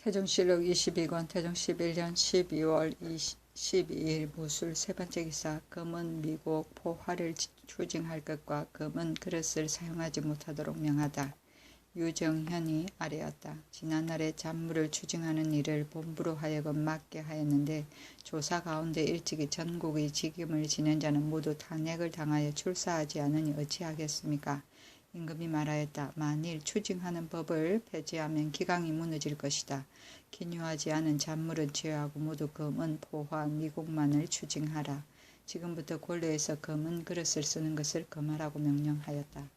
태종실록 22권 태종 11년 12월 12일 무술 세 번째 기사. 금은 미국 포화를 추징할 것과 금은 그릇을 사용하지 못하도록 명하다. 유정현이 아뢰었다. 지난날에 잔물을 추징하는 일을 본부로 하여금 맡게 하였는데 조사 가운데 일찍이 전국의 직임을 지낸 자는 모두 탄핵을 당하여 출사하지 않으니 어찌하겠습니까? 임금이 말하였다. 만일 추징하는 법을 폐지하면 기강이 무너질 것이다. 기뉴하지 않은 잔물은 제외하고 모두 금은 포화 미국만을 추징하라. 지금부터 권례에서 금은 그릇을 쓰는 것을 금하라고 명령하였다.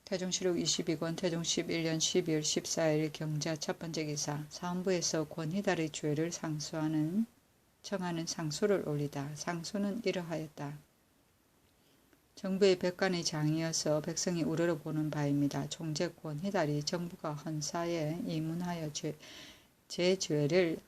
태종실록 22권 태종 11년 12월 14일 경자 첫 번째 기사. 사헌부에서 권희달의 죄를 청하는 상소를 올리다. 상소는 이러하였다. 정부의 백관의 장이어서 백성이 우러러보는 바입니다. 총재 권희달이 정부가 헌사에 입문하여 제 죄를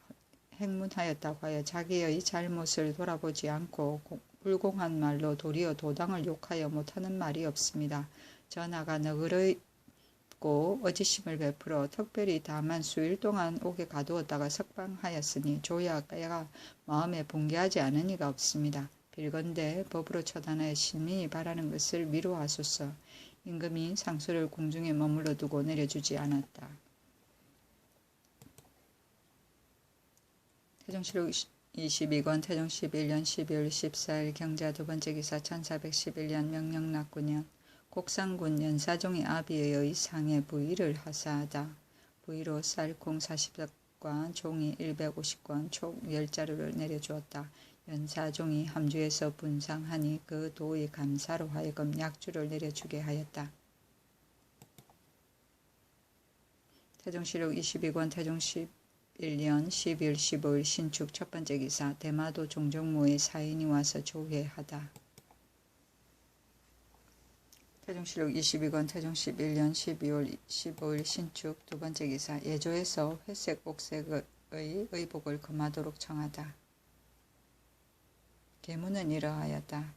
행문하였다고 하여 자기의 잘못을 돌아보지 않고 불공한 말로 도리어 도당을 욕하여 못하는 말이 없습니다. 전하가 너그럽고 어지심을 베풀어 특별히 다만 수일 동안 옥에 가두었다가 석방하였으니 조야가 마음에 분개하지 않은 이가 없습니다. 빌건대 법으로 처단하여 시민이 바라는 것을 미루하소서. 임금이 상소를 궁중에 머물러 두고 내려주지 않았다. 태종실록 22권 태종 11년 12월 14일 경자 두 번째 기사. 1411년 명령납구년 곡상군 연사종이 아비의 상에 부의를 하사하다. 부의로 쌀콩 40덕과 종이 150권 총 10자루를 내려주었다. 연사종이 함주에서 분상하니 그 도의 감사로 하여금 약주를 내려주게 하였다. 태종실록 22권 태종 11년 12월 15일 신축 첫 번째 기사. 대마도 종정무의 사인이 와서 조회하다. 태종실록 22권 태종 11년 12월 15일 신축 두 번째 기사. 예조에서 회색 옥색의 의복을 금하도록 청하다. 계문은 이러하였다.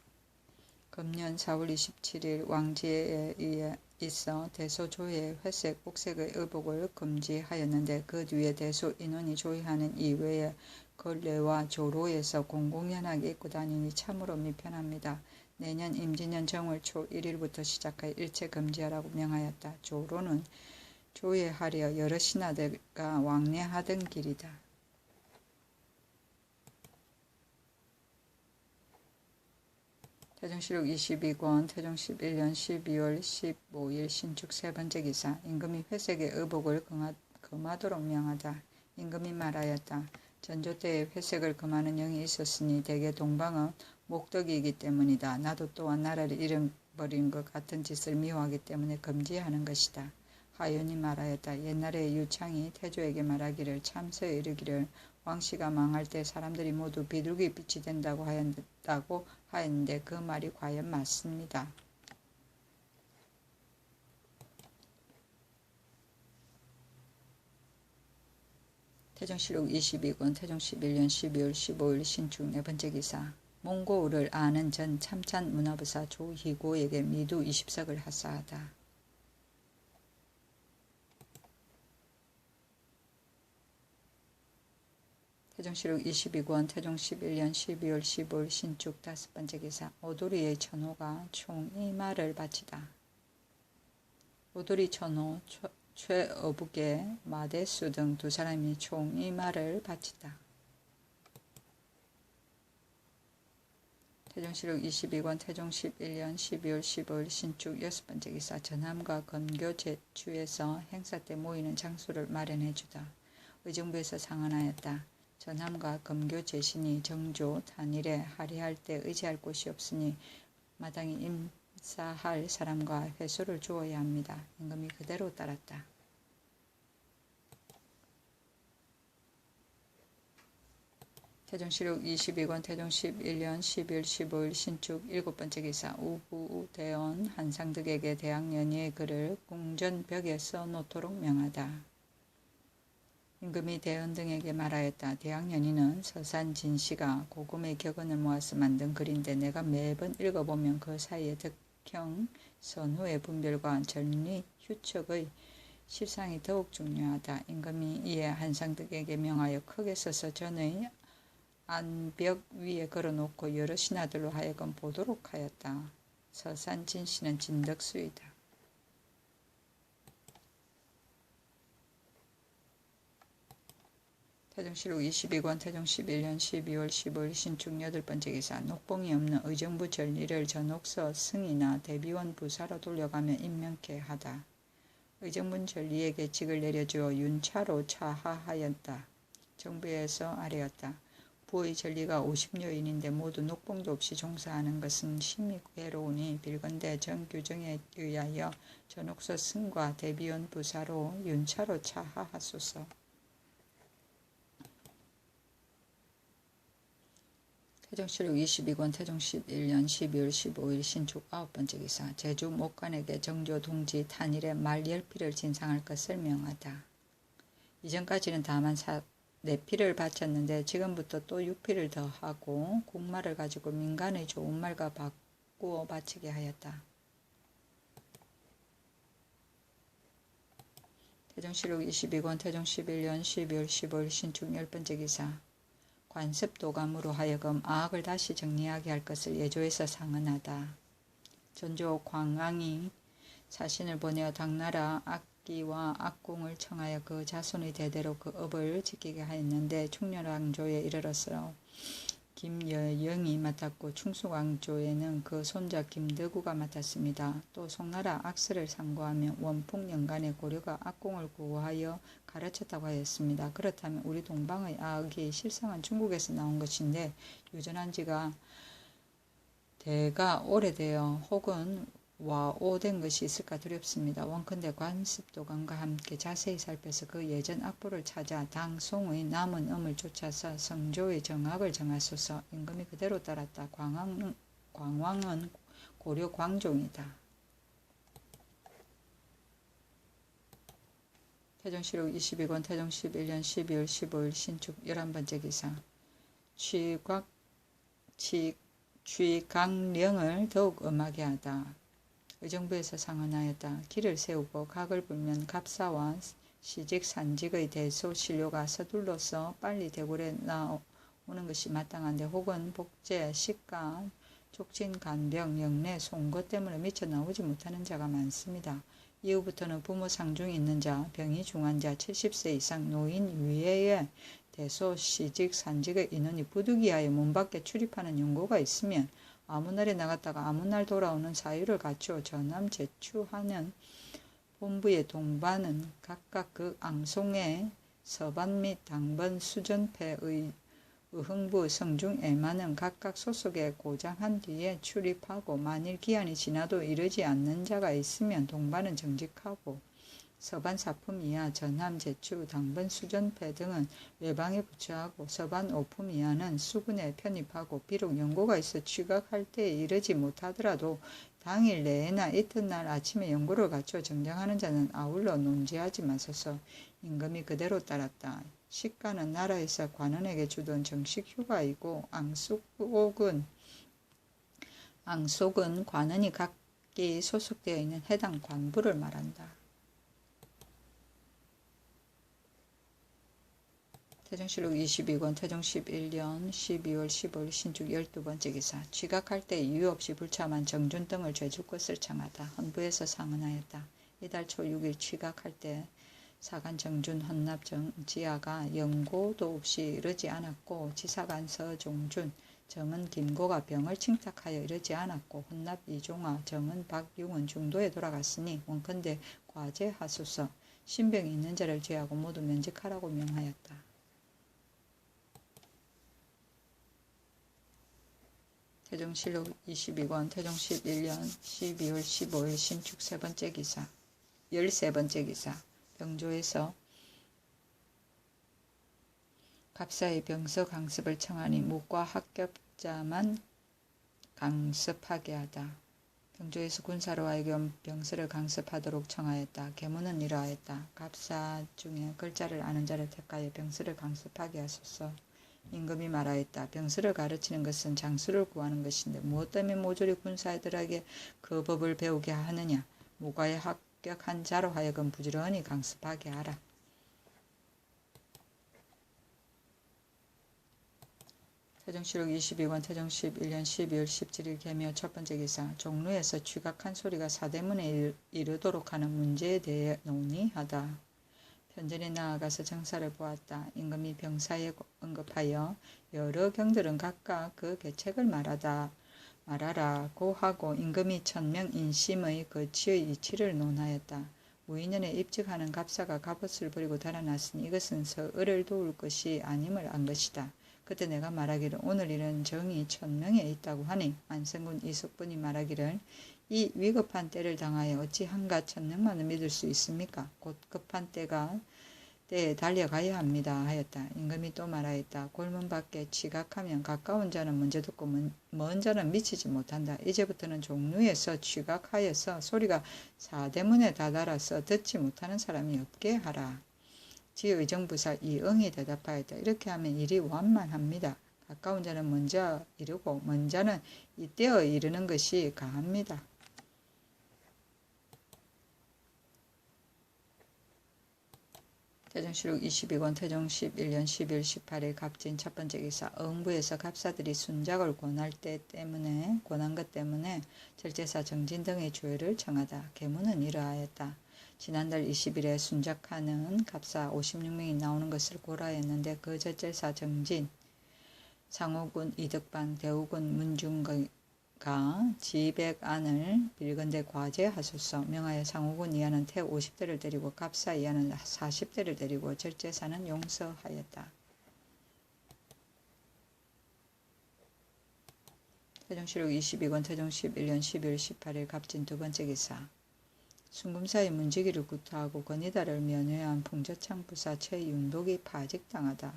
금년 4월 27일 왕지에 의해 있어 대소조에 회색 옥색의 의복을 금지하였는데 그 뒤에 대소 인원이 조회하는 이외에 걸레와 조로에서 공공연하게 입고 다니니 참으로 미편합니다. 내년 임진년 정월 초 1일부터 시작하여 일체 금지하라고 명하였다. 조로는 조회하려 여러 신하들과 왕래하던 길이다. 태종실록 22권 태종 11년 12월 15일 신축 세 번째 기사. 임금이 회색의 의복을 금하도록 명하다. 임금이 말하였다. 전조 때에 회색을 금하는 영이 있었으니 대개 동방은 목덕이기 때문이다. 나도 또한 나라를 잃어버린 것 같은 짓을 미워하기 때문에 금지하는 것이다. 하연이 말하였다. 옛날에 유창이 태조에게 말하기를 참서에 이르기를 왕씨가 망할 때 사람들이 모두 비둘기 빛이 된다고 하였는데 그 말이 과연 맞습니다. 태종실록 22권 태종 11년 12월 15일 신축 네 번째 기사. 몽고우를 아는 전 참찬 문화부사 조희고에게 미두 20석을 하사하다. 태종실록 22권 태종 11년 12월 15일 신축 다섯 번째 기사. 오도리의 천호가 총 2마를 바치다. 오도리 천호, 최어북의 마대수 등 두 사람이 총 2마를 바치다. 태종실록 22권 태종 11년 12월 15일 신축 여섯 번째 기사. 전함과 검교 제추에서 행사 때 모이는 장소를 마련해주다. 의정부에서 상언하였다. 전함과 검교 제신이 정조 단일에 할애할 때 의지할 곳이 없으니 마땅히 임사할 사람과 회소를 주어야 합니다. 임금이 그대로 따랐다. 태종실록 22권 태종 11년 12월 15일 신축 일곱 번째 기사. 우부대원 한상득에게 대학 연의의 글을 궁전벽에 써놓도록 명하다. 임금이 대원 등에게 말하였다. 대학 연의는 서산 진씨가 고금의 격언을 모아서 만든 글인데 내가 매번 읽어보면 그 사이에 덕형 선후의 분별과 전리 휴척의 실상이 더욱 중요하다. 임금이 이에 한상득에게 명하여 크게 써서 전의 안벽 위에 걸어놓고 여러 신하들로 하여금 보도록 하였다. 서산 진씨는 진덕수이다. 태종실록 22권 태종 11년 12월 15일 신축 8번째 기사. 녹봉이 없는 의정부 전리를 전옥서 승이나 대비원 부사로 돌려가며 임명케 하다. 의정부 전리에게 직을 내려주어 윤차로 차하하였다. 정부에서 아뢰었다. 부의 전리가 50여인인데 모두 녹봉도 없이 종사하는 것은 심히 괴로우니 빌건대 정규정에 의하여 전옥서 승과 대비원 부사로 윤차로 차하하소서. 태종실록 22권 태종 11년 12월 15일 신축 9번째 기사. 제주 목관에게 정조 동지 탄일에 말 10피를 진상할 것을 명하다. 이전까지는 다만 4피를 바쳤는데 지금부터 또 6피를 더하고 국말을 가지고 민간의 좋은 말과 바꾸어 바치게 하였다. 태종실록 22권 태종 11년 12월 15일 신축 10번째 기사. 관습도감으로 하여금 아학을 다시 정리하게 할 것을 예조에서 상언하다. 전조 광왕이 사신을 보내어 당나라 악기와 악공을 청하여 그 자손의 대대로 그 업을 지키게 하였는데 충렬왕조에 이르러서 김여영이 맡았고 충수왕조에는 그 손자 김덕우가 맡았습니다. 또 송나라 악설을 상고하며 원풍연간에 고려가 악공을 구하여 가르쳤다고 하였습니다. 그렇다면 우리 동방의 아학이 실상은 중국에서 나온 것인데 유전한 지가 대가 오래되어 혹은 와오된 것이 있을까 두렵습니다. 원컨대 관습도감과 함께 자세히 살펴서 그 예전 악보를 찾아 당송의 남은 음을 쫓아서 성조의 정악을 정하소서. 임금이 그대로 따랐다. 광왕은 고려 광종이다. 태종실록 22권 태종 11년 12월 15일 신축 11번째 기사. 취강령을 더욱 엄하게 하다. 의정부에서 상언하였다. 길을 세우고 각을 불면 갑사와 시직 산직의 대소 신료가 서둘러서 빨리 대궐에 나오는 것이 마땅한데 혹은 복제, 식가, 족진, 간병, 영내, 송거 때문에 미쳐 나오지 못하는 자가 많습니다. 이후부터는 부모 상중이 있는 자, 병이 중한 자, 70세 이상 노인 위에의 대소, 시직, 산직의 인원이 부득이하여 문 밖에 출입하는 연고가 있으면 아무 날에 나갔다가 아무 날 돌아오는 사유를 갖추어 전함 제추하는 본부의 동반은 각각 그 앙송의 서반 및 당번 수전패의 의흥부 성중 애만은 각각 소속에 고장한 뒤에 출입하고 만일 기한이 지나도 이르지 않는 자가 있으면 동반은 정직하고 서반 사품 이하 전함 제추 당번 수전패 등은 외방에 부처하고 서반 오품 이하는 수군에 편입하고 비록 연고가 있어 취각할 때에 이르지 못하더라도 당일 내에나 이튿날 아침에 연고를 갖추어 정장하는 자는 아울러 논지하지 마소서. 임금이 그대로 따랐다. 식가는 나라에서 관원에게 주던 정식 휴가이고 앙속은 관원이 각기 소속되어 있는 해당 관부를 말한다. 태종실록 22권 태종 11년 12월 15일 신축 12번째 기사. 취각할 때 이유 없이 불참한 정준 등을 죄줄 것을 청하다. 헌부에서 상언하였다. 이달 초 6일 취각할 때 사간 정준 헌납 지하가 연고도 없이 이르지 않았고 지사간 서종준 정은 김고가 병을 칭탁하여 이르지 않았고 헌납 이종화 정은 박용은 중도에 돌아갔으니 원컨대 과제하소서. 신병이 있는 자를 제하고 모두 면직하라고 명하였다. 태종실록 22권 태종 11년 12월 15일 신축 13번째 기사. 병조에서 갑사의 병서 강습을 청하니 묵과 합격자만 강습하게 하다. 병조에서 군사로 하여금 병서를 강습하도록 청하였다. 계문은 이러하였다. 갑사 중에 글자를 아는 자를 택하여 병서를 강습하게 하소서. 임금이 말하였다. 병서를 가르치는 것은 장수를 구하는 것인데 무엇 때문에 모조리 군사들에게 그 법을 배우게 하느냐. 무과에 합격한 자로 하여금 부지런히 강습하게 하라. 태종실록 22권 태종 11년 12월 17일 개묘 첫 번째 기사. 종로에서 취각한 소리가 사대문에 이르도록 하는 문제에 대해 논의하다. 편전에 나아가서 정사를 보았다. 임금이 병사에 언급하여 여러 경들은 각각 그 계책을 말하라고 하고 임금이 천명 인심의 거치의 이치를 논하였다. 무인년에 입직하는 갑사가 갑옷을 버리고 달아났으니 이것은 서을을 도울 것이 아님을 안 것이다. 그때 내가 말하기를 오늘 일은 정이 천명에 있다고 하니 안성군 이숙분이 말하기를 이 위급한 때를 당하여 어찌 한가 천명만을 믿을 수 있습니까? 곧 급한 때에 달려가야 합니다 하였다. 임금이 또 말하였다. 골문 밖에 취각하면 가까운 자는 문제 듣고 먼 자는 미치지 못한다. 이제부터는 종루에서 취각하여서 소리가 사대문에 다다라서 듣지 못하는 사람이 없게 하라. 지의정부사 이응이 대답하였다. 이렇게 하면 일이 완만합니다. 가까운 자는 먼저 이르고 먼 자는 이때어 이르는 것이 가합니다. 태종실록 22권 태종 11년 12월 18일 갑진 첫 번째 기사. 어흥부에서 갑사들이 순작을 권한 것 때문에 절제사 정진 등의 조회를 청하다. 계문은 이러하였다. 지난달 20일에 순작하는 갑사 56명이 나오는 것을 고라했는데 그 절제사 정진, 상호군 이덕방, 대우군 문중가 지백안을 빌건대 과제하소서. 명하여 상호군 이하는 태 50대를 데리고 갑사 이하는 40대를 데리고 절제사는 용서하였다. 태종실록 22권 태종 11년 12월 18일 갑진 두 번째 기사. 순금사의 문지기를 구타하고 권희다를 면회한 풍저창 부사 최윤복이 파직당하다.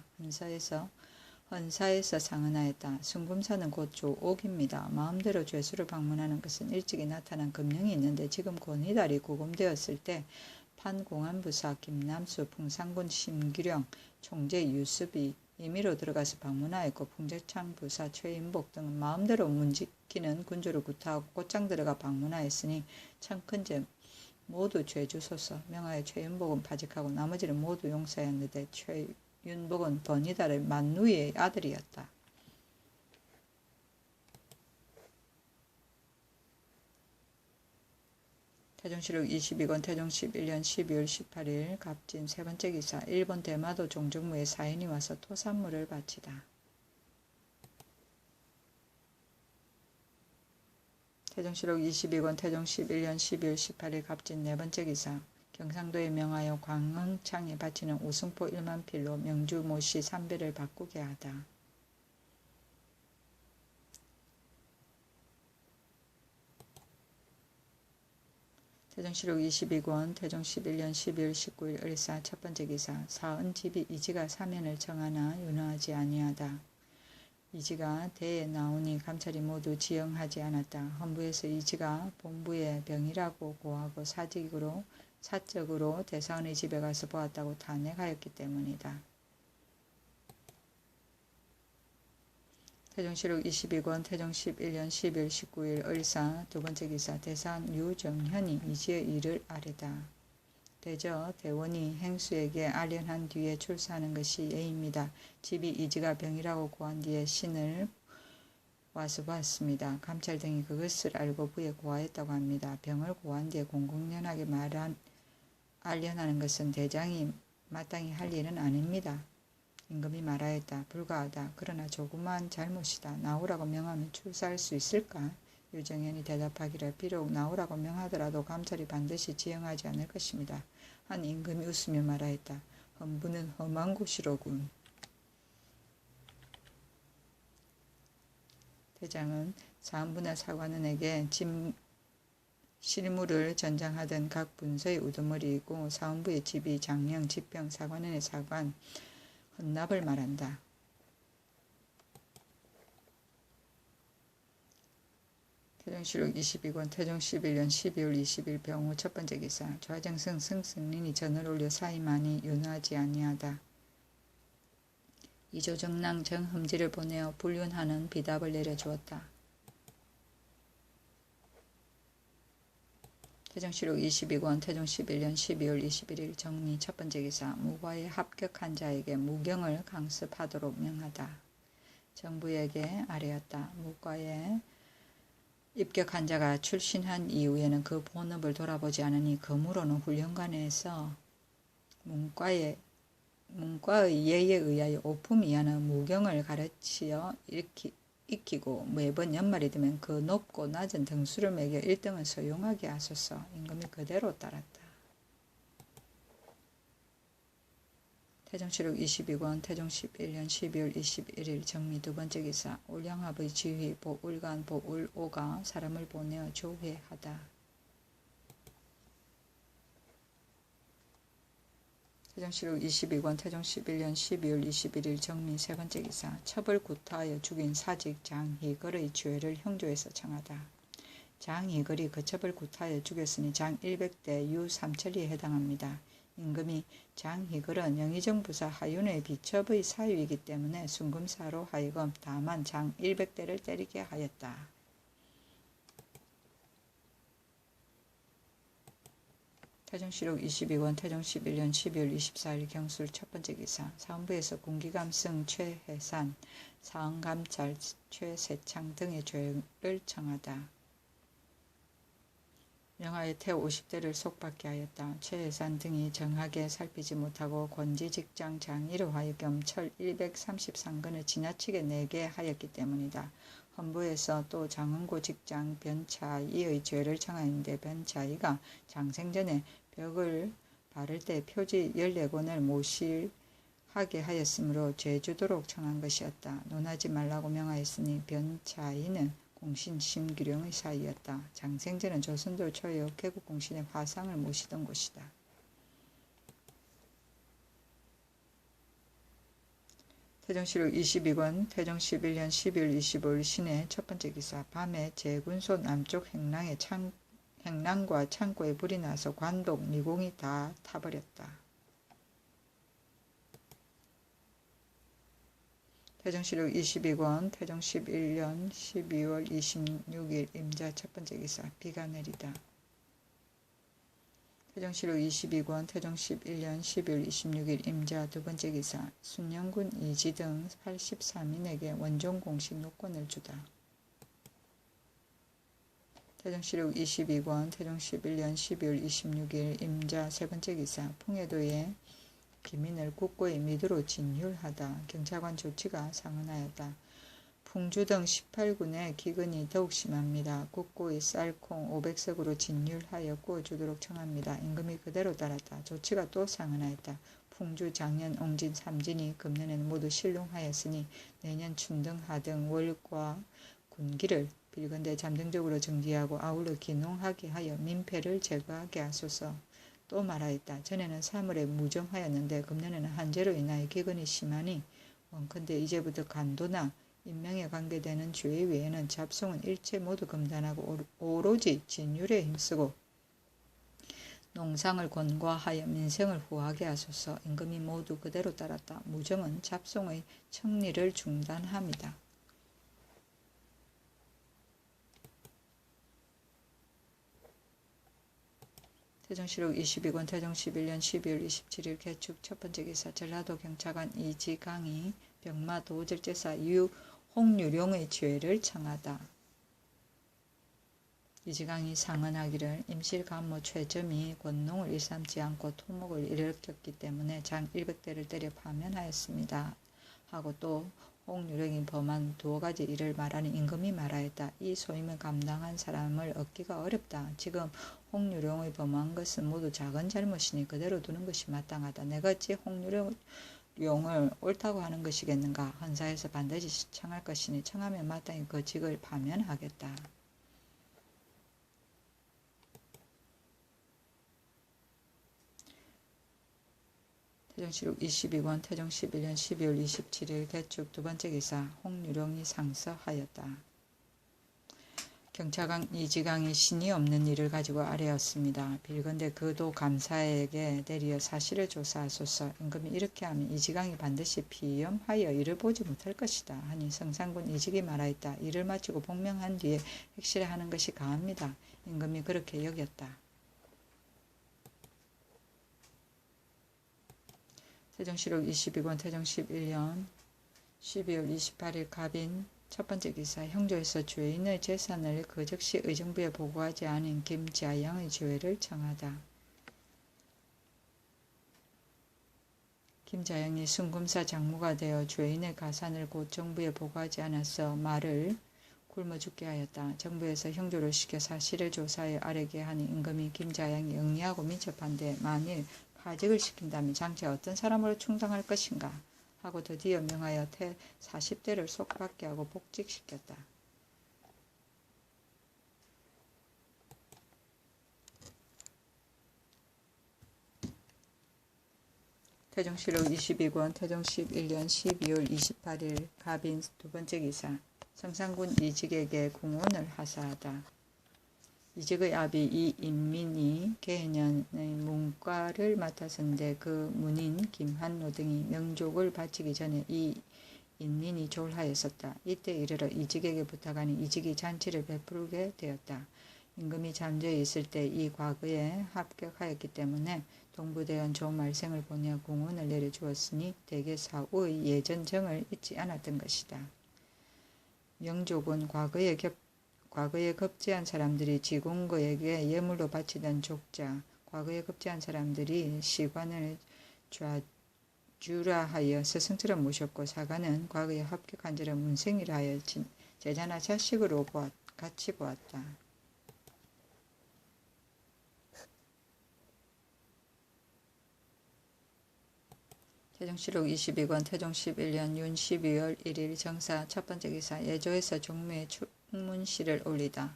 헌사에서 상언하였다. 순금사는 곧 조옥입니다. 마음대로 죄수를 방문하는 것은 일찍이 나타난 금령이 있는데 지금 권희달이 구금되었을 때 판공안부사 김남수, 풍산군 심규령, 총재 유습이 임의로 들어가서 방문하였고 풍저창 부사 최인복 등은 마음대로 문지기는 군주를 구타하고 곧장 들어가 방문하였으니 참 큰 죄 모두 죄 주소서. 명하여 최윤복은 파직하고 나머지는 모두 용서하였는데 최윤복은 권희달의 만누이의 아들이었다. 태종실록 22권 태종 11년 12월 18일 갑진 세 번째 기사. 일본 대마도 종정무에 사인이 와서 토산물을 바치다. 태종실록 22권 태종 11년 12월 18일 갑진 네 번째 기사. 경상도에 명하여 광흥창에 바치는 우승포 1만 필로 명주 모씨 3배를 바꾸게 하다. 태종실록 22권 태종 11년 12월 19일 을사 첫 번째 기사. 사은집이 이지가 사면을 청하나 윤허하지 아니하다. 이지가 대에 나오니 감찰이 모두 지영하지 않았다. 헌부에서 이지가 본부의 병이라고 고하고 사적으로 대사원의 집에 가서 보았다고 탄핵하였기 때문이다. 태종실록 22권 태종 11년 12월 19일 을사 두 번째 기사. 대사원 유정현이 이지의 일을 아뢰다. 대저 대원이 행수에게 아련한 뒤에 출사하는 것이 예입니다. 집이 이지가 병이라고 고한 뒤에 신을 와서 봤습니다. 감찰 등이 그것을 알고 부에 고하였다고 합니다. 병을 고한 뒤에 공공연하게 알련하는 것은 대장이 마땅히 할 일은 아닙니다. 임금이 말하였다. 불가하다. 그러나 조그마한 잘못이다. 나오라고 명하면 출사할 수 있을까? 유정현이 대답하기를 비록 나오라고 명하더라도 감찰이 반드시 지형하지 않을 것입니다. 한 임금이 웃으며 말하였다. 헌부는 험한 곳이로군. 대장은 사헌부나 사관원에게 실무를 전장하던 각 분서의 우두머리이고 사헌부의 집이 장령, 지평, 사관원의 사관, 헌납을 말한다. 태종실록 22권 태종 11년 12월 20일 병우 첫 번째 기사. 좌정승 승승린이 전을 올려 사임하니 윤허하지 아니하다. 이조정랑 정흠지를 보내어 불륜하는 비답을 내려주었다. 태종실록 22권 태종 11년 12월 21일 정리 첫 번째 기사 무과에 합격한 자에게 무경을 강습하도록 명하다. 정부에게 아뢰었다. 무과에 입격한 자가 출신한 이후에는 그 본업을 돌아보지 않으니 그무로는 훈련관에서 문과의 예에 의하여 오품 이하는 무경을 가르치어 익히고 매번 연말이 되면 그 높고 낮은 등수를 매겨 1등을 소용하게 하소서. 임금이 그대로 따랐다. 태종실록 22권 태종 11년 12월 21일 정리 두 번째 기사 올양합의 지휘 보울간 보울오가 사람을 보내어 조회하다. 태종실록 22권 태종 11년 12월 21일 정리 세 번째 기사 첩을 구타하여 죽인 사직 장희걸의 죄를 형조에서 청하다. 장희걸이 그 첩을 구타하여 죽였으니 장 100대 유 3천리에 해당합니다. 임금이 장희걸은 영의정부사 하윤의 비첩의 사유이기 때문에 순금사로 하여금 다만 장 100대를 때리게 하였다. 태종실록 22권 태종 11년 12월 24일 경술 첫 번째 기사 사헌부에서 군기감승 최해산, 사헌감찰 최세창 등의 죄를 청하다. 명하에 태 50대를 속박게 하였다. 최해산 등이 정하게 살피지 못하고 권지직장 장이로 하여금 철 133근을 지나치게 내게 하였기 때문이다. 헌부에서 또 장흥고 직장 변차이의 죄를 청하였는데 변차이가 장생전에 벽을 바를 때 표지 14권을 모실하게 하였으므로 죄주도록 청한 것이었다. 논하지 말라고 명하였으니 변차이는 공신 심규령의 사이였다. 장생전은 조선조 초에 개국공신의 화상을 모시던 곳이다. 태종실록 22권 태종 11년 12월 25일 신해 첫 번째 기사 밤에 제군소 남쪽 행랑과 창고에 불이 나서 관동, 미공이 다 타버렸다. 태종실록 22권 태종 11년 12월 26일 임자 첫 번째 기사 비가 내리다. 태종실록 22권 태종 11년 12월 26일 임자 두 번째 기사 순영군 이지 등 83인에게 원종 공식 노권을 주다. 태종실록 22권 태종 11년 12월 26일 임자 세 번째 기사 풍해도에 기민을 국고의 미드로 진율하다. 경찰관 조치가 상언하였다. 풍주 등 18군의 기근이 더욱 심합니다. 국고의 쌀콩 500석으로 진율하여 구워주도록 청합니다. 임금이 그대로 따랐다. 조치가 또 상언하였다. 풍주, 장년, 옹진, 삼진이 금년에는 모두 실롱하였으니 내년 춘등, 하등, 월과 군기를 빌건대 잠정적으로 정지하고 아울러 기농하게 하여 민폐를 제거하게 하소서. 또 말하였다. 전에는 3월에 무정하였는데 금년에는 한재로 인하여 기근이 심하니 원컨대 이제부터 간도나 인명에 관계되는 죄 외에는 잡송은 일체 모두 금단하고 오로지 진율에 힘쓰고 농상을 권고하여 민생을 후하게 하소서. 임금이 모두 그대로 따랐다. 무정은 잡송의 청리를 중단합니다. 태종실록 22권 태종 11년 12월 27일 개축 첫 번째 기사 전라도 경찰관 이지강이 병마 도절제사 홍유룡의 죄를 청하다. 이지강이 상언하기를 임실감모 최점이 권농을 일삼지 않고 토목을 일으켰기 때문에 장 100대를 때려 파면하였습니다. 하고 또 홍유령이 범한 두어 가지 일을 말하니 임금이 말하였다. 이 소임을 감당한 사람을 얻기가 어렵다. 지금 홍유령의 범한 것은 모두 작은 잘못이니 그대로 두는 것이 마땅하다. 내가 어찌 홍유령을 옳다고 하는 것이겠는가. 헌사에서 반드시 청할 것이니 청하면 마땅히 그 직을 파면하겠다. 태종실록 22권 태종 11년 12월 27일 개축 두 번째 기사 홍유령이 상서하였다. 경차강 이지강이 신이 없는 일을 가지고 아뢰었습니다. 빌건대 그도 감사에게 내리어 사실을 조사하소서. 임금이 이렇게 하면 이지강이 반드시 피염하여 이를 보지 못할 것이다 하니 성상군 이직이 말하였다. 일을 마치고 복명한 뒤에 핵실하는 것이 가합니다. 임금이 그렇게 여겼다. 태종실록 22권 태종 11년 12월 28일 갑인 첫 번째 기사. 형조에서 죄인의 재산을 그 즉시 의정부에 보고하지 않은 김자양의 죄를 청하다. 김자양이 순금사 장무가 되어 죄인의 가산을 곧 정부에 보고하지 않아서 말을 굶어 죽게 하였다. 정부에서 형조를 시켜 사실을 조사해 아뢰게 하니 임금이 김자양이 응리하고 민첩한데 만일 파직을 시킨다면 장차 어떤 사람으로 충당할 것인가 하고 드디어 명하여 40대를 속박게 하고 복직시켰다. 태종실록 22권 태종 11년 12월 28일 갑인 두 번째 기사. 성상군 이직에게 궁원을 하사하다. 이직의 아비 이인민이 개년의 문과를 맡았었는데 그 문인 김한노 등이 명족을 바치기 전에 이인민이 졸하였었다. 이때 이르러 이직에게 부탁하니 이직이 잔치를 베풀게 되었다. 임금이 잠재해 있을 때 이 과거에 합격하였기 때문에 동부대원 조말생을 보내어 공원을 내려주었으니 대개 사후의 예전 정을 잊지 않았던 것이다. 명족은 과거에 급제한 사람들이 지공거에게 예물로 바치던 족자, 과거에 급제한 사람들이 시관을 좌주라 하여 스승처럼 모셨고 사관은 과거에 합격한 자를 문생이라 하여 제자나 자식으로 같이 보았다. 태종실록 22권 태종 11년 윤 12월 1일 정사 첫 번째 기사. 예조에서 종묘에 충문시를 올리다.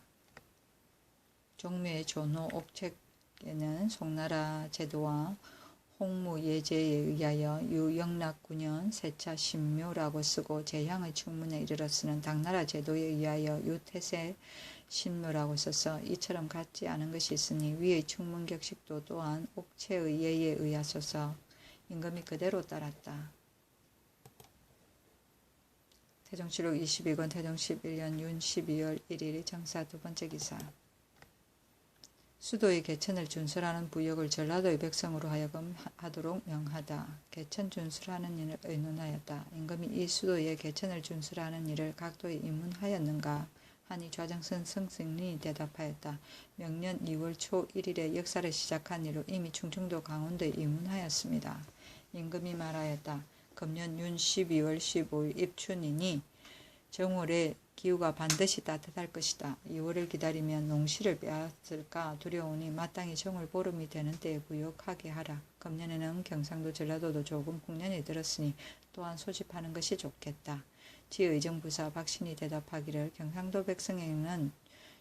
종묘의 조노 옥책에는 송나라 제도와 홍무 예제에 의하여 유영락 9년 세차 신묘라고 쓰고 제향의 충문에 이르러 쓰는 당나라 제도에 의하여 유태세 신묘라고 써서 이처럼 같지 않은 것이 있으니 위의 충문 격식도 또한 옥체의 예에 의하소서. 임금이 그대로 따랐다. 태종실록 22권 태종 11년 윤 12월 1일 정사 두 번째 기사. 수도의 개천을 준수하는 부역을 전라도의 백성으로 하여금 하도록 명하다. 개천 준수하는 일을 의논하였다. 임금이 이 수도의 개천을 준수하는 일을 각도에 입문하였는가 하니 좌정선 성승리 대답하였다. 명년 2월 초 1일에 역사를 시작한 이로 이미 충청도 강원도에 입문하였습니다. 임금이 말하였다. 금년 윤 12월 15일 입춘이니 정월에 기후가 반드시 따뜻할 것이다. 2월을 기다리면 농시를 빼앗을까 두려우니 마땅히 정월 보름이 되는 때에 부역하게 하라. 금년에는 경상도 전라도도 조금 풍년이 들었으니 또한 소집하는 것이 좋겠다. 지의정부사 박신이 대답하기를 경상도 백성에는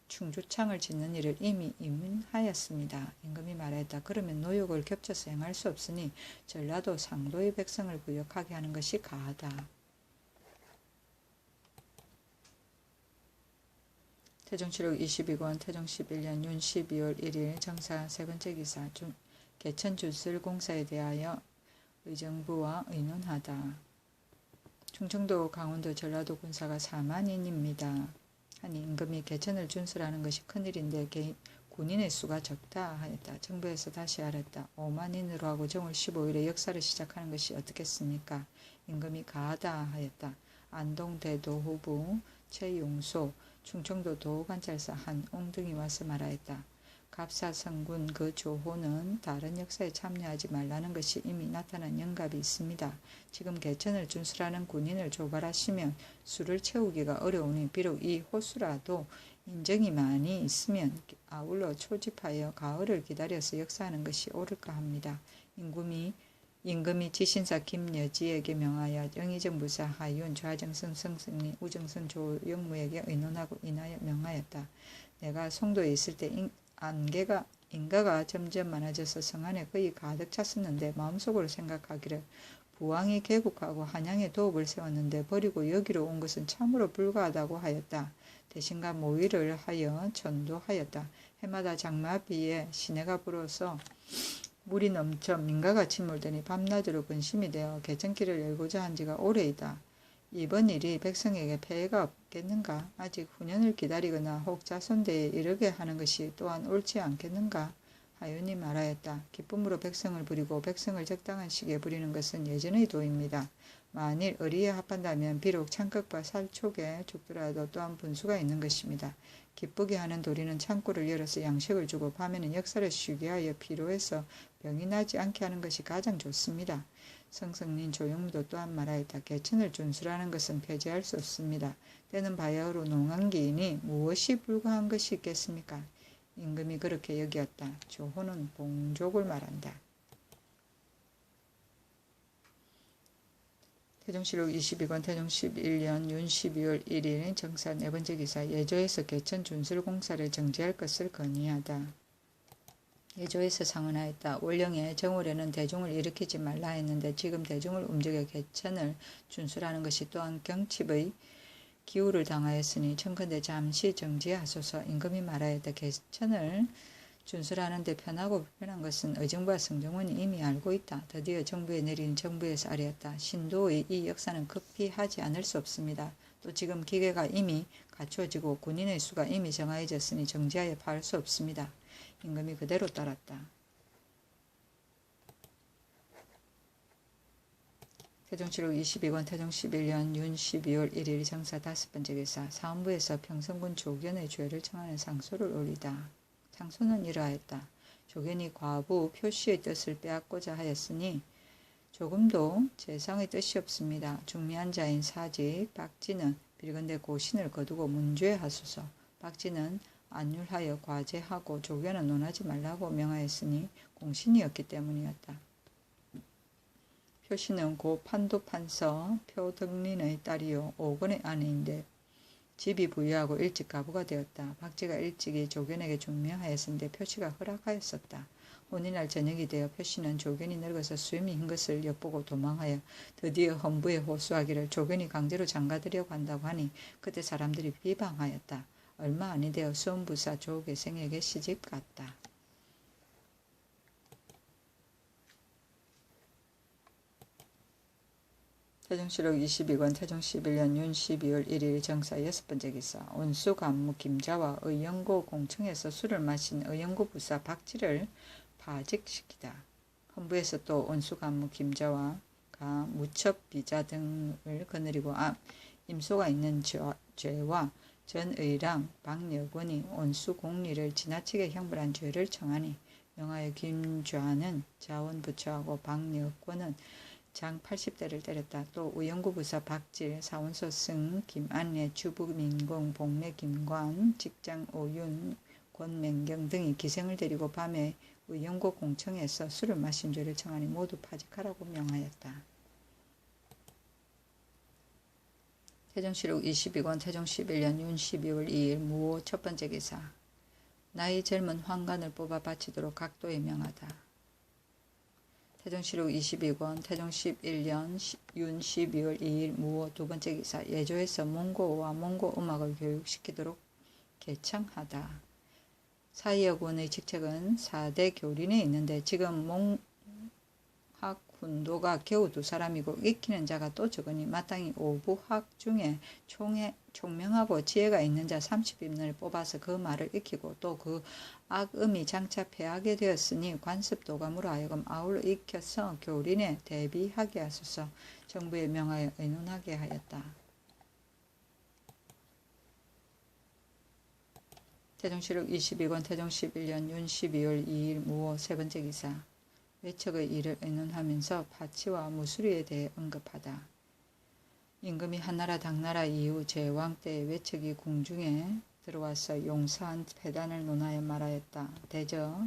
충주창을 짓는 일을 이미 입문하였습니다. 임금이 말했다. 그러면 노역을 겹쳐서 행할 수 없으니 전라도 상도의 백성을 부역하게 하는 것이 가하다. 태종실록 22권 태종 11년 윤 12월 1일 정사 세 번째 기사. 개천 주술 공사에 대하여 의정부와 의논하다. 충청도 강원도 전라도 군사가 4만인입니다. 하니 임금이 개천을 준수하는 것이 큰일인데 군인의 수가 적다 하였다. 정부에서 다시 알았다. 5만인으로 하고 정월 15일에 역사를 시작하는 것이 어떻겠습니까? 임금이 가하다 하였다. 안동대도 후부 최용소 충청도 도관찰사 한옹 등이 와서 말하였다. 갑사성군 그 조호는 다른 역사에 참여하지 말라는 것이 이미 나타난 영갑이 있습니다. 지금 개천을 준수하는 군인을 조발하시면 수를 채우기가 어려우니 비록 이 호수라도 인정이 많이 있으면 아울러 초집하여 가을을 기다려서 역사하는 것이 옳을까 합니다. 임금이 지신사 김여지에게 명하여 영의정부사 하윤 좌정선 성승리 우정선 조영무에게 의논하고 인하여 명하였다. 내가 송도에 있을 때 인가가 점점 많아져서 성안에 거의 가득 찼었는데 마음속으로 생각하기를 부왕이 개국하고 한양에 도읍을 세웠는데 버리고 여기로 온 것은 참으로 불가하다고 하였다. 대신과 모의를 하여 전도하였다. 해마다 장마비에 시내가 불어서 물이 넘쳐 민가가 침몰되니 밤낮으로 근심이 되어 개천길을 열고자 한 지가 오래이다. 이번 일이 백성에게 폐해가 없겠는가? 아직 후년을 기다리거나 혹 자손대에 이르게 하는 것이 또한 옳지 않겠는가? 하윤이 말하였다. 기쁨으로 백성을 부리고 백성을 적당한 시기에 부리는 것은 예전의 도입니다. 만일 의리에 합한다면 비록 창극과 살촉에 죽더라도 또한 분수가 있는 것입니다. 기쁘게 하는 도리는 창고를 열어서 양식을 주고 밤에는 역사를 쉬게 하여 피로해서 병이 나지 않게 하는 것이 가장 좋습니다. 성성린 조영무도 또한 말하였다. 개천을 준수라는 것은 폐지할 수 없습니다. 때는 바야흐로 농한기이니 무엇이 불가한 것이 있겠습니까? 임금이 그렇게 여기었다. 조호는 봉족을 말한다. 태종실록 22권 태종 11년 윤 12월 1일 정사 4번째 기사 예조에서 개천 준술 공사를 정지할 것을 건의하다. 예조에서 상언하였다. 원령에 정월에는 대중을 일으키지 말라 했는데 지금 대중을 움직여 개천을 준술하는 것이 또한 경칩의 기우를 당하였으니 청컨대 잠시 정지하소서. 임금이 말하였다. 개천을 준수하는 데 편하고 불편한 것은 의정부와 성정원이 이미 알고 있다. 드디어 정부에 내린 정부에서 아뢰었다. 신도의 이 역사는 급히 하지 않을 수 없습니다. 또 지금 기계가 이미 갖추어지고 군인의 수가 이미 정하여졌으니 정지하여 파할 수 없습니다. 임금이 그대로 따랐다. 태종실록 22권 태종 11년 윤 12월 1일 정사 5번째 기사 사헌부에서 평성군 조견의 죄를 청하는 상소를 올리다. 상소는 이러하였다. 조견이 과부 표씨의 뜻을 빼앗고자 하였으니 조금도 재상의 뜻이 없습니다. 중미한 자인 사직 박지는 빌건대 고신을 거두고 문죄하소서. 박지는 안율하여 과제하고 조견은 논하지 말라고 명하였으니 공신이었기 때문이었다. 표씨는 고 판도판서 표덕린의 딸이요 5권의 아내인데 집이 부유하고 일찍 가부가 되었다. 박지가 일찍이 조견에게 중명하였는데 표씨가 허락하였었다. 혼인날 저녁이 되어 표씨는 조견이 늙어서 수염이 흰 것을 엿보고 도망하여 드디어 헌부에 호소하기를 조견이 강제로 장가들여 간다고 하니 그때 사람들이 비방하였다. 얼마 아니 되어 수험부사 조계생에게 시집갔다. 태종실록 22권 태종 11년 윤 12월 1일 정사 6번째 기사 온수간무 김자와 의영고 공청에서 술을 마신 의영고 부사 박지를 파직시키다. 헌부에서 또 온수간무 김자와 무첩비자 등을 거느리고 임소가 있는 죄와 전의랑 박여권이 온수공리를 지나치게 형벌한 죄를 청하니 명하여 김좌는 자원부처하고 박여권은 장 80대를 때렸다. 또 의영구 부사 박질, 사원소 승, 김안례, 주부민공, 복례 김관, 직장 오윤, 권맹경 등이 기생을 데리고 밤에 의영구 공청에서 술을 마신 죄를 청하니 모두 파직하라고 명하였다. 태종실록 22권 태종 11년 윤 12월 2일 무호 첫번째 기사 나이 젊은 환관을 뽑아 바치도록 각도에 명하다. 태종실록 22권 태종 11년 윤 12월 2일 무호 두번째 기사 예조에서 몽고어와 몽고 음악을 교육시키도록 개청하다. 사이여군의 직책은 4대 교린에 있는데 지금 몽학훈도가 겨우 2사람이고 익히는 자가 또 적으니 마땅히 오부학 중에 총명하고 지혜가 있는 자 30인을 뽑아서 그 말을 익히고 또 그 악음이 장차 패하게 되었으니 관습도감으로 하여금 아울러 익혀서 교린에 대비하게 하소서. 정부에 명하여 의논하게 하였다. 태종실록 22권 태종 11년 윤 12월 2일 무호 세번째 기사 외척의 일을 의논하면서 파치와 무수리에 대해 언급하다. 임금이 한나라 당나라 이후 제왕 때 외척이 궁중에 들어와서 용사한 패단을 논하여 말하였다. 대저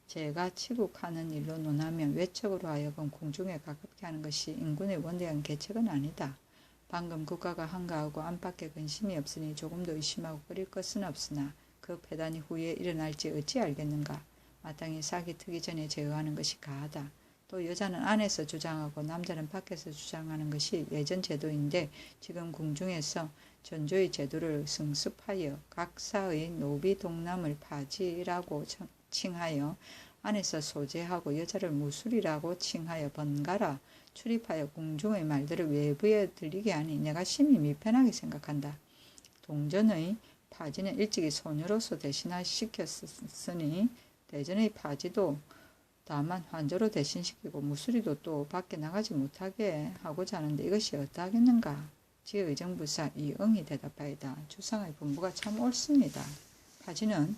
제가 치국하는 일로 논하면 외척으로 하여금 궁중에 가깝게 하는 것이 인군의 원대한 계책은 아니다. 방금 국가가 한가하고 안팎에 근심이 없으니 조금도 의심하고 끓일 것은 없으나 그 패단이 후에 일어날지 어찌 알겠는가. 마땅히 사기 트기 전에 제어하는 것이 가하다. 또 여자는 안에서 주장하고 남자는 밖에서 주장하는 것이 예전 제도인데 지금 궁중에서 전조의 제도를 승습하여 각사의 노비 동남을 파지라고 칭하여 안에서 소재하고 여자를 무술이라고 칭하여 번갈아 출입하여 궁중의 말들을 외부에 들리게 하니 내가 심히 미편하게 생각한다. 동전의 파지는 일찍이 소녀로서 대신시켰으니 대전의 파지도 다만 환자로 대신시키고 무술이도 또 밖에 나가지 못하게 하고자 하는데 이것이 어떠하겠는가? 지의정부사 이응이 대답하이다. 주상의 분부가 참 옳습니다. 파지는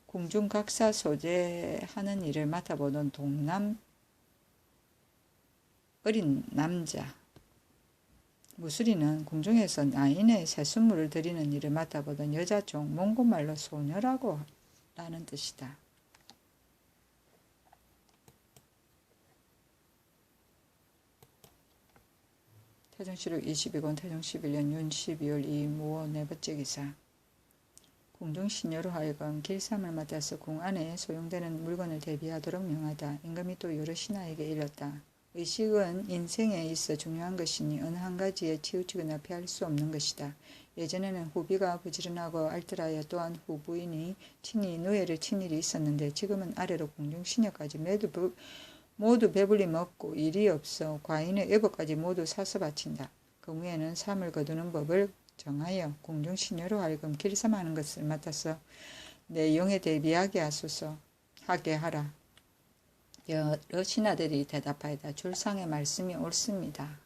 궁중 각사 소재하는 일을 맡아보던 동남 어린 남자, 무술이는 궁중에서 나인의 새순물을 드리는 일을 맡아보던 여자종, 몽고말로 소녀라고 라는 뜻이다. 태종시록 22권 태종 11년 윤 12월 2일 무호 네번째 기사. 궁중 시녀로 하여금 길삼을 맡아서 궁 안에 소용되는 물건을 대비하도록 명하다. 임금이 또 여러 신하에게 일렀다. 의식은 인생에 있어 중요한 것이니 어느 한 가지에 치우치거나 피할 수 없는 것이다. 예전에는 후비가 부지런하고 알뜰하여 또한 후부인이 친히 노예를 친 일이 있었는데 지금은 아래로 궁중 시녀까지 모두 배불리 먹고 일이 없어 과인의 애복까지 모두 사서 바친다. 그 후에는 삶을 거두는 법을 정하여 궁중 시녀로 하여금 길삼하는 것을 맡아서 내 영에 대비하게 하게 하라. 여러 신하들이 대답하였다. 줄상의 말씀이 옳습니다.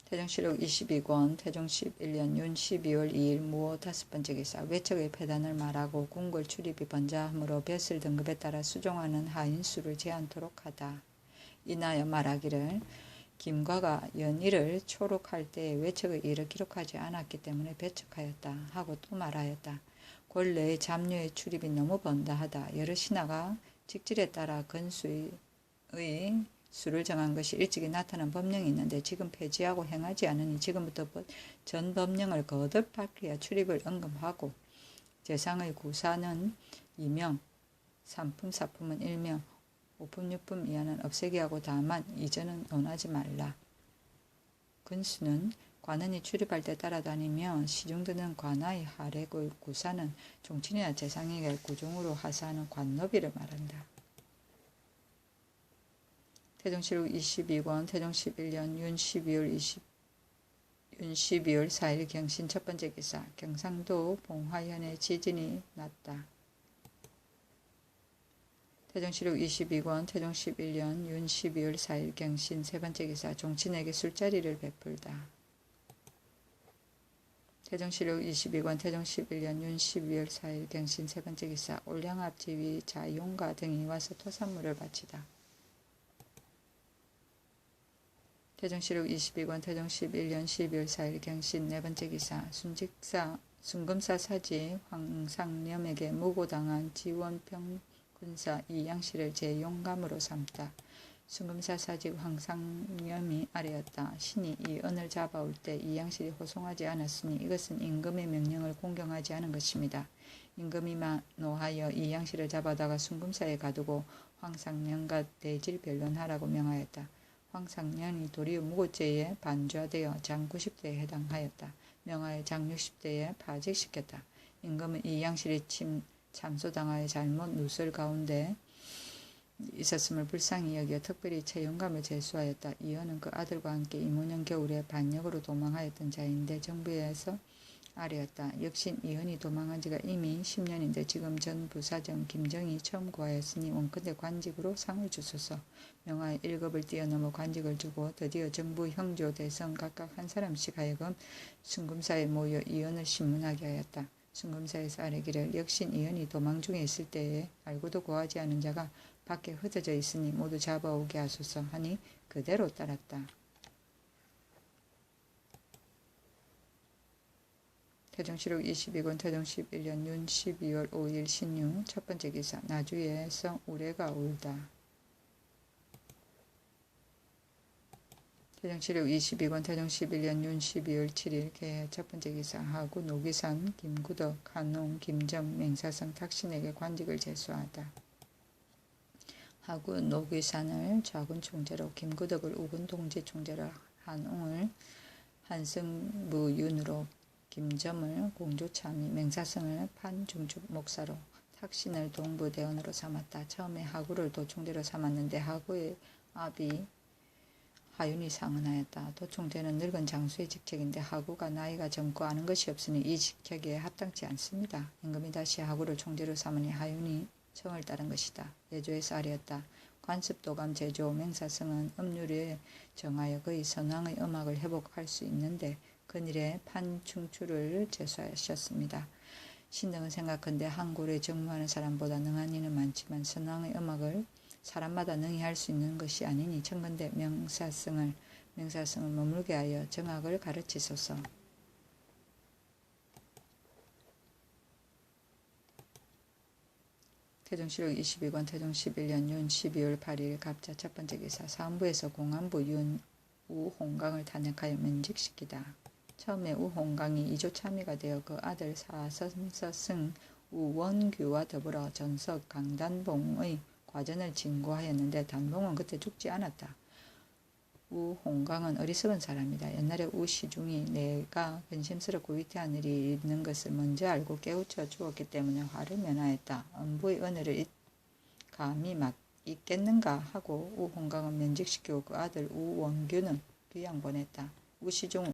태종시록 22권 태종 11년 윤 12월 2일 무호 5번째 기사. 외척의 폐단을 말하고 궁궐 출입이 번자함으로 뱃을 등급에 따라 수종하는 하인수를 제한토록 하다. 이나여 말하기를 김과가 연일을 초록할 때에 외척의 일을 기록하지 않았기 때문에 배척하였다 하고 또 말하였다. 권례의 잡녀의 출입이 너무 번다하다. 여러 신하가 직질에 따라 건수의 수를 정한 것이 일찍이 나타난 법령이 있는데 지금 폐지하고 행하지 않으니 지금부터 전 법령을 거듭 밝혀야 출입을 언급하고 재상의 구사는 2명, 삼품, 사품은 1명, 5품, 6품 이하는 없애게 하고 다만 이전은 논하지 말라. 근수는 관원이 출입할 때 따라다니며 시중드는 관아의 하례, 구사는 종친이나 재상에게 구종으로 하사하는 관노비를 말한다. 태종시록 22권 태종 11년 윤 12월 4일 경신 첫번째 기사. 경상도 봉화현의 지진이 났다. 태종시록 22권 태종 11년 윤 12월 4일 경신 세번째 기사. 종친에게 술자리를 베풀다. 태종시록 22권 태종 11년 윤 12월 4일 경신 세번째 기사. 올량압 지위 자용가 등이 와서 토산물을 바치다. 태종시록 22권 태종 11년 12월 4일 경신 네번째 기사. 순금사 사지 황상념에게 무고당한 지원평군사 이양씨를 제용감으로 삼다. 순금사 사지 황상념이 아래였다. 신이 이 언을 잡아올 때 이양실이 호송하지 않았으니 이것은 임금의 명령을 공경하지 않은 것입니다. 임금이 노하여 이양실을 잡아다가 순금사에 가두고 황상념과 대질 변론하라고 명하였다. 황상년이 도리어 무고죄에 반좌되어 장 90대에 해당하였다. 명하여 장 60대에 파직시켰다. 임금은 이양실이 참소당하여 잘못 누설 가운데 있었음을 불쌍히 여겨 특별히 채용감을 제수하였다. 이어는 그 아들과 함께 이모년 겨울에 반역으로 도망하였던 자인데 정부에서 아래였다. 역시 이현이 도망한 지가 이미 10년인데 지금 전 부사정 김정이 처음 구하였으니 원컨대 관직으로 상을 주소서. 명하여 1급을 뛰어넘어 관직을 주고 드디어 정부 형조 대성 각각 한 사람씩 하여금 순금사에 모여 이현을 신문하게 하였다. 순금사에서 아뢰기를 역신 이현이 도망 중에 있을 때에 알고도 구하지 않은 자가 밖에 흩어져 있으니 모두 잡아오게 하소서 하니 그대로 따랐다. 태종시록 22권 태종 11년 윤 12월 5일 신유 첫번째 기사. 나주에서 우레가 울다. 태종시록 22권 태종 11년 윤 12월 7일 개해 첫번째 기사. 하구 노기산 김구덕 한농 김정 맹사성 탁신에게 관직을 제수하다. 하구 노기산을 좌군 총재로 김구덕을 우군 동지 총재로 한웅을 한승무윤으로 김점을 공조참의 맹사성을 판중축 목사로 탁신을 동부대원으로 삼았다. 처음에 하구를 도충대로 삼았는데 하구의 아비 하윤이 상언하였다. 도충대는 늙은 장수의 직책인데 하구가 나이가 젊고 아는 것이 없으니 이 직책에 합당치 않습니다. 임금이 다시 하구를 총대로 삼으니 하윤이 청을 따른 것이다. 예조에서 아뢰었다. 관습도감 제조 맹사성은 음률에 정하여 그의 선왕의 음악을 회복할 수 있는데 근일에 판충추를 제수하셨습니다. 신등은 생각한데 한골에 정무하는 사람보다 능한 이는 많지만 선왕의 음악을 사람마다 능히 할 수 있는 것이 아니니 청건대 맹사성을 머물게 하여 정학을 가르치소서. 태종실록 22권 태종 11년 윤 12월 8일 갑자 첫 번째 기사. 사헌부에서 공안부 윤 우홍강을 탄핵하여 면직시키다. 처음에 우홍강이 이조참의가 되어 그 아들 사선서승 우원규와 더불어 전석 강단봉의 과전을 진고하였는데 단봉은 그때 죽지 않았다. 우홍강은 어리석은 사람이다. 옛날에 우시중이 내가 근심스럽고 위태한 일이 있는 것을 먼저 알고 깨우쳐 주었기 때문에 화를 면하였다. 엄부의 은혜를 감히 막 있겠는가 하고 우홍강은 면직시키고 그 아들 우원규는 귀양 보냈다. 우시중